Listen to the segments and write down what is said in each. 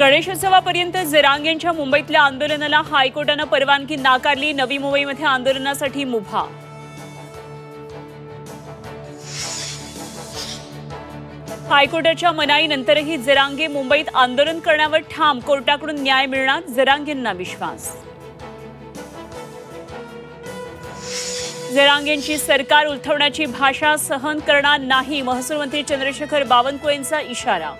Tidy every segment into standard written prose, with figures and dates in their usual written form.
गणेशोत्सवापर्यंत जरांगेंच्या मुंबईतल्या आंदोलनाला हायकोर्टाने परवानगी नाकारली। नवी मुंबईमध्ये आंदोलनासाठी मुभा। हायकोर्टाच्या मनाईनंतरही जरांगे मुंबईत आंदोलन करण्यावर ठाम। कोर्टाकडून न्याय मिळणार, जरांगेंना विश्वास। जरांगेंची सरकार उलथवण्याची भाषा सहन करणार नाही, महसूल मंत्री चंद्रशेखर बावनकुळेंचा इशारा।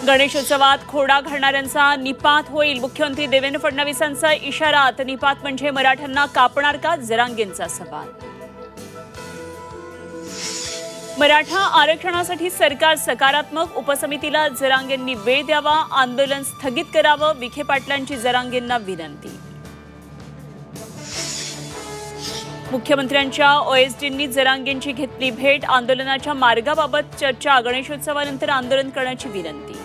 गणेशोत्सवात खोडा घालणाऱ्यांचा निपात होईल, मुख्यमंत्री देवेंद्र फडणवीसांचा इशारा। निपात म्हणजे मराठ्यांना कापणार का, जरांगेंचा सवाल। मराठा आरक्षणासाठी सरकार सकारात्मक, उपसमितीला जरांगेंनी वेळ द्यावा, आंदोलन स्थगित करावं, विखे पाटलांची जरांगेंना विनंती। मुख्यमंत्र्यांच्या ओएसडींनी जरांगेंची घेतली भेट, आंदोलनाच्या मार्गाबाबत चर्चा, गणेशोत्सवानंतर आंदोलन करण्याची विनंती।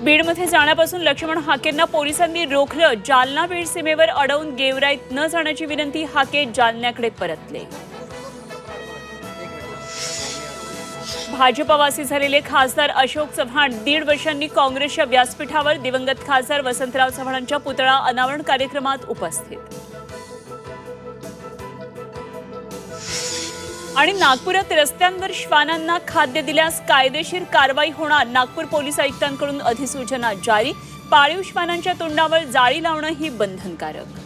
बीडमध्ये जाण्यापासून लक्ष्मण हाकेंना पोलिसांनी रोखलं, जालना बीड सीमेवर अडवून गेवराईत न जाण्याची विनंती, हाके जालन्याकडे परतले। भाजपवासी झालेले खासदार अशोक चव्हाण 1.5 वर्षांनी काँग्रेसच्या व्यासपीठावर, दिवंगत खासदार वसंतराव चव्हाणांच्या पुतळा अनावरण कार्यक्रमात उपस्थित। आणि नागपुरात रस्त्यांवर श्वानांना खाद्य दिल्यास कायदेशीर कारवाई होणार, नागपूर पोलीस आयुक्तांकडून अधिसूचना जारी। पाळीव श्वानांच्या तोंडावर जाळी लावणं ही बंधनकारक।